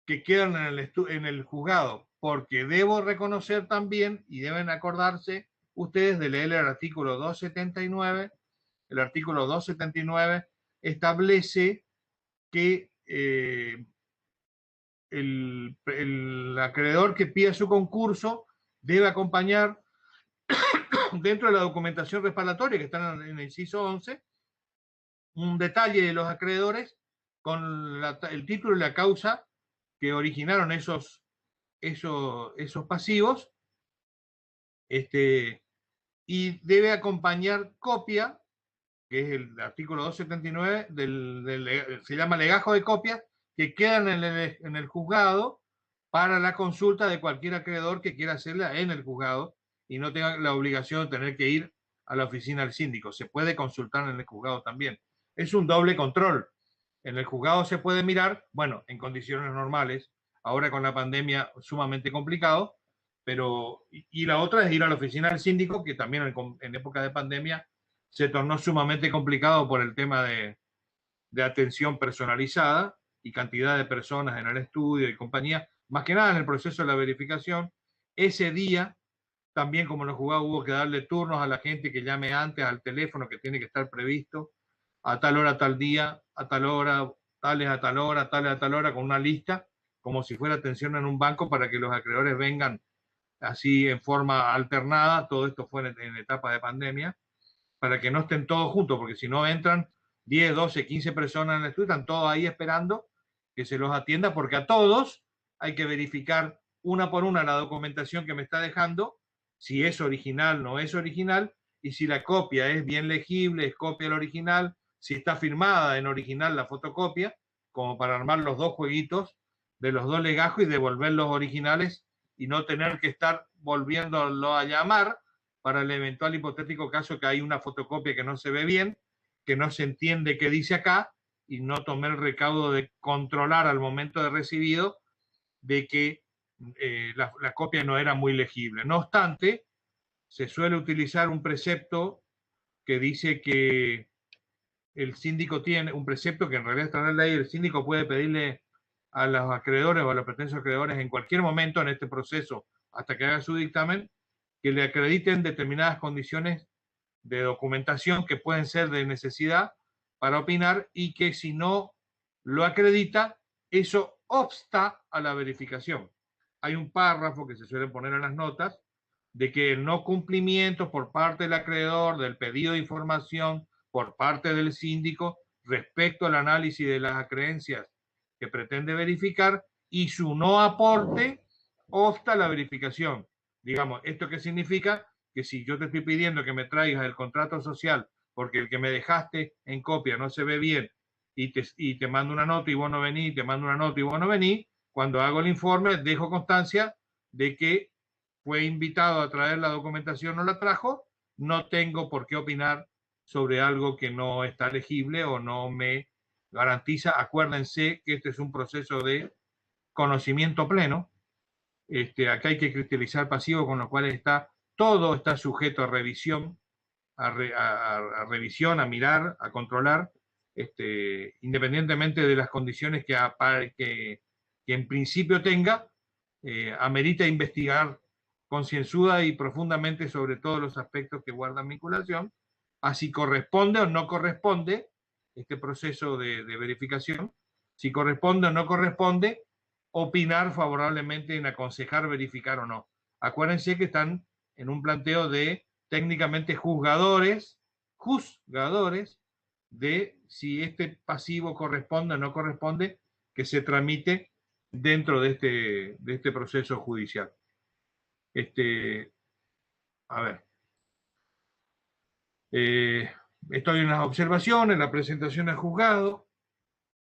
que quedan en el juzgado, porque debo reconocer también, y deben acordarse ustedes de leer el artículo 279. El artículo 279 establece que el acreedor que pida su concurso debe acompañar dentro de la documentación respaldatoria que está en el inciso 11, un detalle de los acreedores con el título y la causa que originaron esos pasivos, y debe acompañar copia, que es el artículo 279, se llama legajo de copias, que quedan en el juzgado para la consulta de cualquier acreedor que quiera hacerla en el juzgado y no tenga la obligación de tener que ir a la oficina del síndico. Se puede consultar en el juzgado también. Es un doble control. En el juzgado se puede mirar, bueno, en condiciones normales, ahora con la pandemia sumamente complicado, pero, y la otra es ir a la oficina del síndico, que también en época de pandemia se tornó sumamente complicado por el tema de atención personalizada y cantidad de personas en el estudio y compañía, más que nada en el proceso de la verificación. Ese día, también como en los juzgados, hubo que darle turnos a la gente que llame antes al teléfono que tiene que estar previsto, a tal hora, tal día, a tal hora, tales a tal hora, tales a tal hora, con una lista, como si fuera atención en un banco para que los acreedores vengan así en forma alternada. Todo esto fue en etapa de pandemia, para que no estén todos juntos, porque si no entran 10, 12, 15 personas en el estudio, están todos ahí esperando que se los atienda, porque a todos hay que verificar una por una la documentación que me está dejando, si es original, no es original, y si la copia es bien legible, es copia del original, si está firmada en original la fotocopia, como para armar los dos jueguitos de los dos legajos y devolver los originales y no tener que estar volviéndolo a llamar para el eventual hipotético caso que hay una fotocopia que no se ve bien, que no se entiende qué dice acá, y no tomé el recaudo de controlar al momento de recibido de que la copia no era muy legible. No obstante, se suele utilizar un precepto que dice que el síndico tiene, un precepto que en realidad está en la ley, el síndico puede pedirle a los acreedores o a los pretensos acreedores en cualquier momento en este proceso, hasta que haga su dictamen, que le acrediten determinadas condiciones de documentación que pueden ser de necesidad para opinar, y que si no lo acredita, eso obsta a la verificación. Hay un párrafo que se suele poner en las notas de que el no cumplimiento por parte del acreedor del pedido de información por parte del síndico respecto al análisis de las acreencias que pretende verificar y su no aporte obsta a la verificación. Digamos, ¿esto qué significa? Que si yo te estoy pidiendo que me traigas el contrato social porque el que me dejaste en copia no se ve bien, y te mando una nota y vos no venís, te mando una nota y vos no venís, cuando hago el informe dejo constancia de que fue invitado a traer la documentación, no la trajo, no tengo por qué opinar sobre algo que no está legible o no me garantiza. Acuérdense que este es un proceso de conocimiento pleno. Acá hay que cristalizar pasivo, con lo cual todo está sujeto a revisión, a revisión, a mirar, a controlar, independientemente de las condiciones que en principio tenga, amerita investigar concienzuda y profundamente sobre todos los aspectos que guardan vinculación, a si corresponde o no corresponde este proceso de verificación, si corresponde o no corresponde opinar favorablemente en aconsejar verificar o no. Acuérdense que están en un planteo de técnicamente juzgadores de si este pasivo corresponde o no corresponde que se tramite dentro de este proceso judicial. A ver. Estoy en las observaciones, la presentación al juzgado.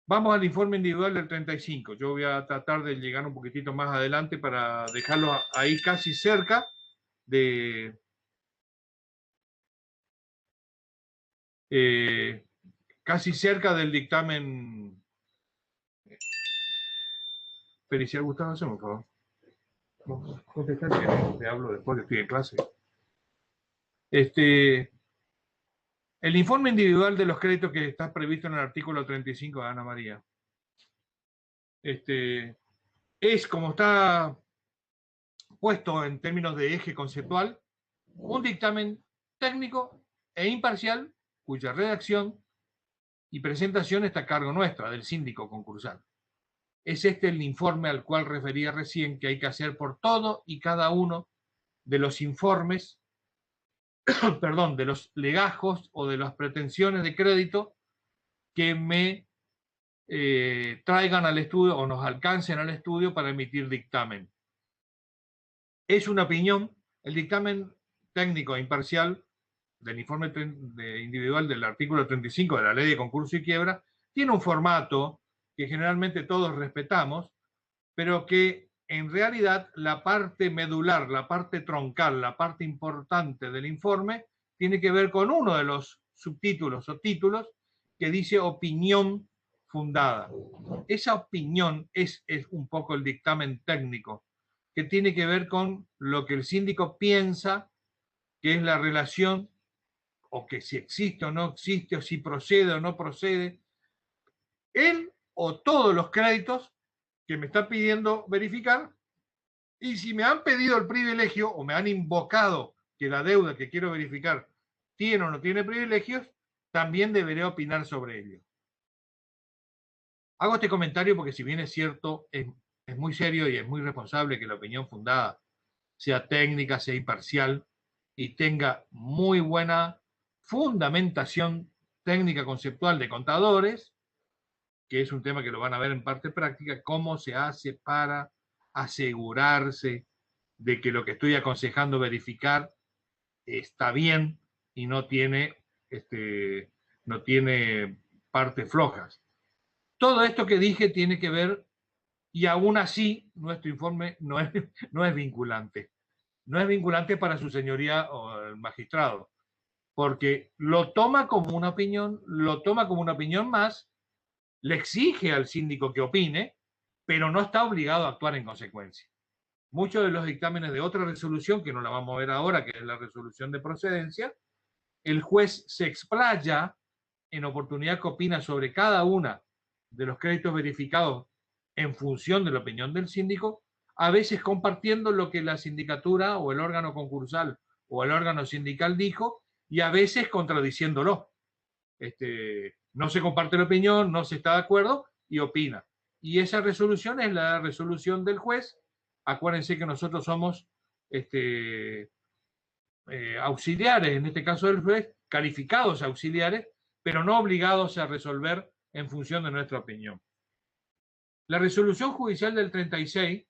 Vamos al informe individual del 35. Yo voy a tratar de llegar un poquitito más adelante para dejarlo ahí casi cerca de... casi cerca del dictamen pericial. Gustavo, hacemos, por favor. Contestar, te hablo después que estoy en clase. El informe individual de los créditos que está previsto en el artículo 35 de Ana María. Es, como está puesto en términos de eje conceptual, un dictamen técnico e imparcial cuya redacción y presentación está a cargo nuestra, del síndico concursal. Es el informe al cual refería recién, que hay que hacer por todo y cada uno de los informes, perdón, de los legajos o de las pretensiones de crédito que me traigan al estudio o nos alcancen al estudio para emitir dictamen. Es una opinión. El dictamen técnico e imparcial del informe individual del artículo 35 de la Ley de Concurso y Quiebra tiene un formato que generalmente todos respetamos, pero que en realidad la parte medular, la parte troncal, la parte importante del informe tiene que ver con uno de los subtítulos o títulos que dice opinión fundada. Esa opinión es un poco el dictamen técnico, que tiene que ver con lo que el síndico piensa que es la relación, o que si existe o no existe, o si procede o no procede, él o todos los créditos que me están pidiendo verificar, y si me han pedido el privilegio o me han invocado que la deuda que quiero verificar tiene o no tiene privilegios, también deberé opinar sobre ello. Hago este comentario porque si bien es cierto, es muy serio y es muy responsable que la opinión fundada sea técnica, sea imparcial y tenga muy buena fundamentación técnica conceptual de contadores, que es un tema que lo van a ver en parte práctica, cómo se hace para asegurarse de que lo que estoy aconsejando verificar está bien y no tiene partes flojas. Todo esto que dije tiene que ver, y aún así nuestro informe no es vinculante. No es vinculante para su señoría o el magistrado, porque lo toma como una opinión, lo toma como una opinión más, le exige al síndico que opine, pero no está obligado a actuar en consecuencia. Muchos de los dictámenes de otra resolución, que no la vamos a ver ahora, que es la resolución de procedencia, el juez se explaya en oportunidad que opina sobre cada una de los créditos verificados en función de la opinión del síndico, a veces compartiendo lo que la sindicatura o el órgano concursal o el órgano sindical dijo, y a veces contradiciéndolo. No se comparte la opinión, no se está de acuerdo y opina. Y esa resolución es la resolución del juez. Acuérdense que nosotros somos auxiliares, en este caso del juez, calificados auxiliares, pero no obligados a resolver en función de nuestra opinión. La resolución judicial del 36,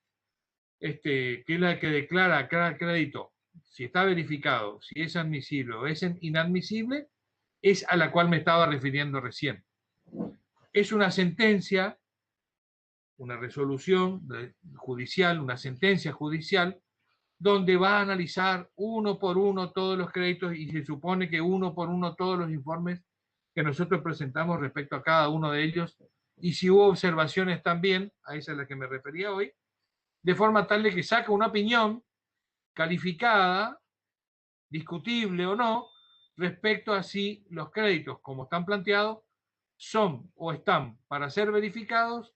que es la que declara cada crédito, si está verificado, si es admisible o es inadmisible, es a la cual me estaba refiriendo recién. Es una sentencia, una resolución judicial, una sentencia judicial, donde va a analizar uno por uno todos los créditos y se supone que uno por uno todos los informes que nosotros presentamos respecto a cada uno de ellos, y si hubo observaciones también, a esa es la que me refería hoy, de forma tal de que saca una opinión calificada, discutible o no, respecto a si los créditos, como están planteados, son o están para ser verificados,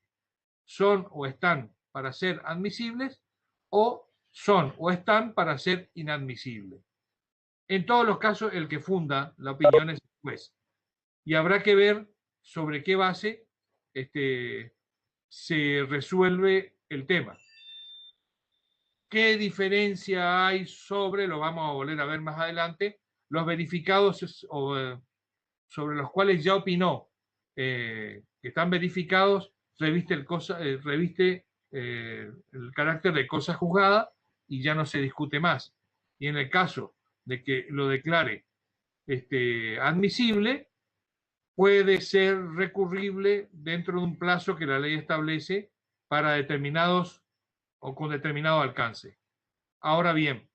son o están para ser admisibles, o son o están para ser inadmisibles. En todos los casos, el que funda la opinión es el juez. Y habrá que ver sobre qué base se resuelve el tema. ¿Qué diferencia hay sobre, lo vamos a volver a ver más adelante, los verificados sobre los cuales ya opinó que están verificados, reviste el carácter de cosa juzgada y ya no se discute más? Y en el caso de que lo declare admisible, puede ser recurrible dentro de un plazo que la ley establece para determinados o con determinado alcance. Ahora bien,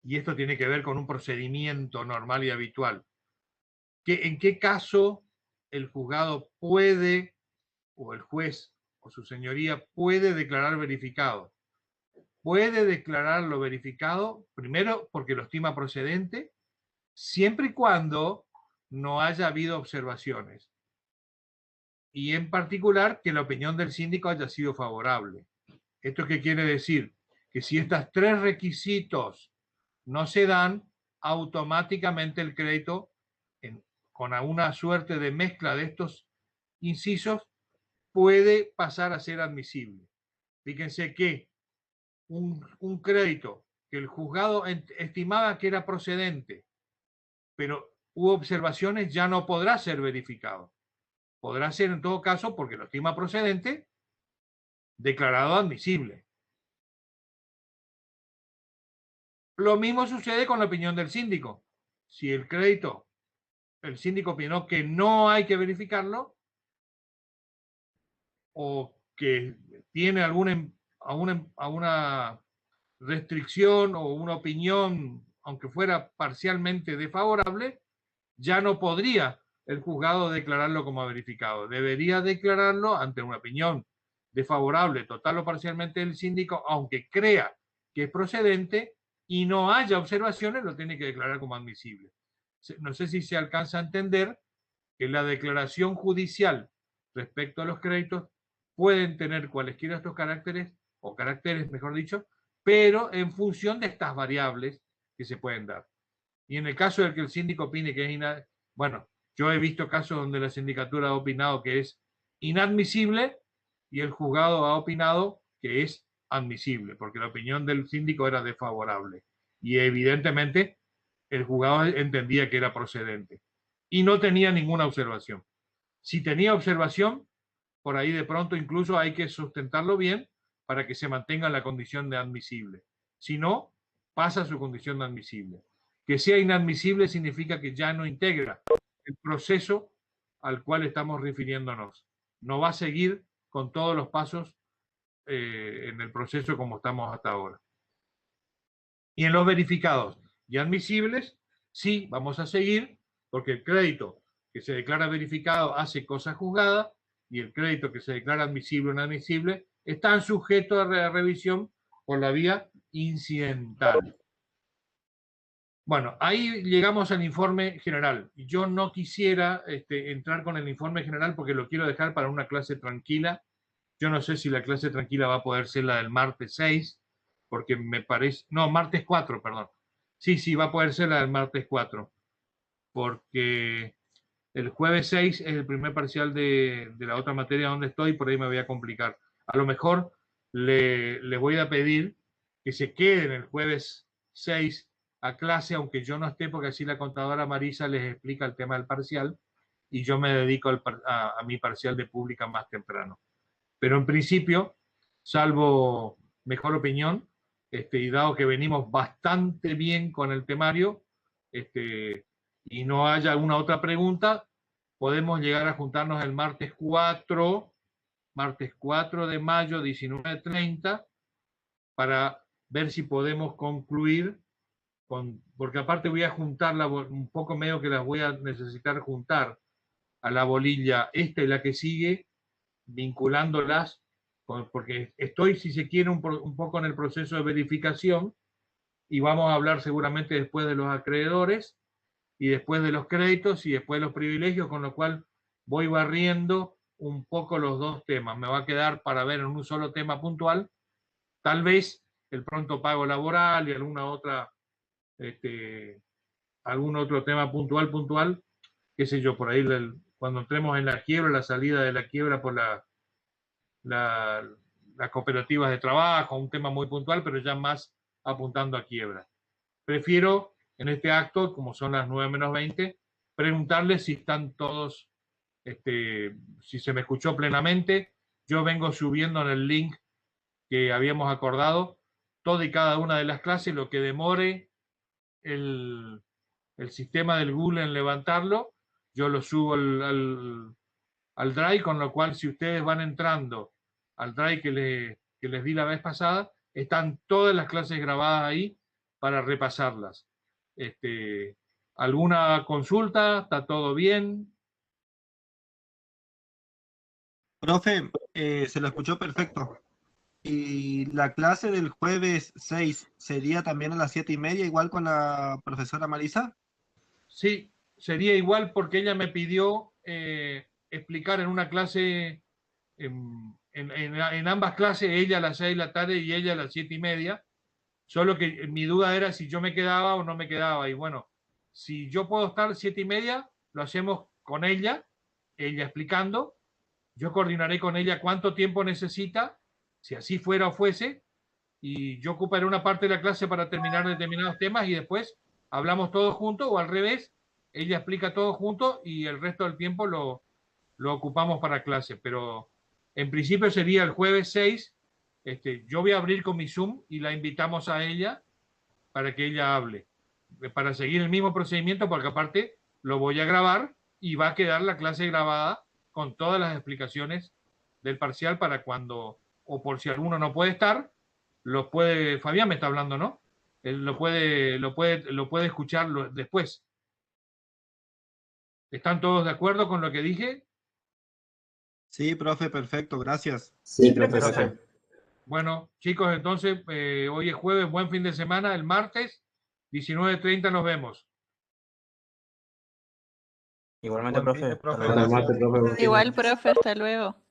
y esto tiene que ver con un procedimiento normal y habitual, ¿en qué caso el juzgado puede, o el juez o su señoría puede declarar verificado? Puede declararlo verificado, primero porque lo estima procedente, siempre y cuando no haya habido observaciones. Y en particular que la opinión del síndico haya sido favorable. ¿Esto qué quiere decir? Que si estos tres requisitos no se dan, automáticamente el crédito, con una suerte de mezcla de estos incisos, puede pasar a ser admisible. Fíjense que un crédito que el juzgado estimaba que era procedente, pero hubo observaciones, ya no podrá ser verificado. podrá ser en todo caso, porque lo estima procedente, declarado admisible. Lo mismo sucede con la opinión del síndico. Si el crédito, el síndico opinó que no hay que verificarlo o que tiene alguna restricción o una opinión, aunque fuera parcialmente desfavorable, ya no podría el juzgado declararlo como verificado. Debería declararlo ante una opinión desfavorable total o parcialmente del síndico, aunque crea que es procedente y no haya observaciones, lo tiene que declarar como admisible. No sé si se alcanza a entender que la declaración judicial respecto a los créditos pueden tener cualesquiera de estos caracteres, o caracteres, mejor dicho, pero en función de estas variables que se pueden dar. Y en el caso de que el síndico opine que es bueno, yo he visto casos donde la sindicatura ha opinado que es inadmisible y el juzgado ha opinado que es admisible, porque la opinión del síndico era desfavorable. Y evidentemente el juzgado entendía que era procedente. Y no tenía ninguna observación. Si tenía observación, por ahí de pronto incluso hay que sustentarlo bien para que se mantenga la condición de admisible. Si no, pasa a su condición de admisible. Que sea inadmisible significa que ya no integra el proceso al cual estamos refiriéndonos. No va a seguir con todos los pasos en el proceso como estamos hasta ahora. Y en los verificados y admisibles, sí, vamos a seguir, porque el crédito que se declara verificado hace cosa juzgada y el crédito que se declara admisible o inadmisible están sujetos a revisión por la vía incidental. Bueno, ahí llegamos al informe general. Yo no quisiera entrar con el informe general porque lo quiero dejar para una clase tranquila. Yo no sé si la clase tranquila va a poder ser la del martes 6, porque me parece... No, martes 4, perdón. Sí, va a poder ser la del martes 4, porque el jueves 6 es el primer parcial de la otra materia donde estoy, por ahí me voy a complicar. A lo mejor le voy a pedir que se queden el jueves 6 a clase, aunque yo no esté, porque así la contadora Marisa les explica el tema del parcial y yo me dedico a mi parcial de pública más temprano. Pero en principio, salvo mejor opinión, y dado que venimos bastante bien con el temario, y no haya alguna otra pregunta, podemos llegar a juntarnos el martes 4 de mayo, 19:30, para ver si podemos concluir, porque aparte voy a juntarla, un poco medio que las voy a necesitar juntar a la bolilla esta y la que sigue, vinculándolas, porque estoy, si se quiere, un poco en el proceso de verificación y vamos a hablar seguramente después de los acreedores y después de los créditos y después de los privilegios, con lo cual voy barriendo un poco los dos temas. Me va a quedar para ver en un solo tema puntual, tal vez el pronto pago laboral y algún otro tema puntual, qué sé yo, por ahí cuando entremos en la quiebra, la salida de la quiebra por las cooperativas de trabajo, un tema muy puntual, pero ya más apuntando a quiebra. Prefiero en este acto, como son las 9:20, preguntarles si están todos, si se me escuchó plenamente. Yo vengo subiendo en el link que habíamos acordado toda y cada una de las clases, lo que demore el sistema del Google en levantarlo, yo lo subo al Drive, con lo cual si ustedes van entrando al Drive que les di la vez pasada, están todas las clases grabadas ahí para repasarlas. ¿Alguna consulta? ¿Está todo bien? Profe, se lo escuchó perfecto. ¿Y la clase del jueves 6 sería también a las 7:30, igual con la profesora Marisa? Sí, sería igual porque ella me pidió explicar en una clase, en ambas clases, ella a las 6 de la tarde y ella a las 7:30. Solo que mi duda era si yo me quedaba o no me quedaba. Y bueno, si yo puedo estar 7:30, lo hacemos con ella explicando. Yo coordinaré con ella cuánto tiempo necesita, si así fuera o fuese, y yo ocuparé una parte de la clase para terminar determinados temas y después hablamos todos juntos, o al revés, ella explica todo junto y el resto del tiempo lo ocupamos para clase, pero en principio sería el jueves 6. Yo voy a abrir con mi Zoom y la invitamos a ella para que ella hable, para seguir el mismo procedimiento, porque aparte lo voy a grabar y va a quedar la clase grabada con todas las explicaciones del parcial para cuando, o por si alguno no puede estar, lo puede, Fabián me está hablando, ¿no? Él lo puede escuchar después. ¿Están todos de acuerdo con lo que dije? Sí, profe, perfecto, gracias. Sí, profe. Bueno, chicos, entonces hoy es jueves, buen fin de semana. El martes, 19:30 nos vemos. Igualmente, profe. Igualmente, profe, Hasta luego. gracias. Igual, profe, hasta luego.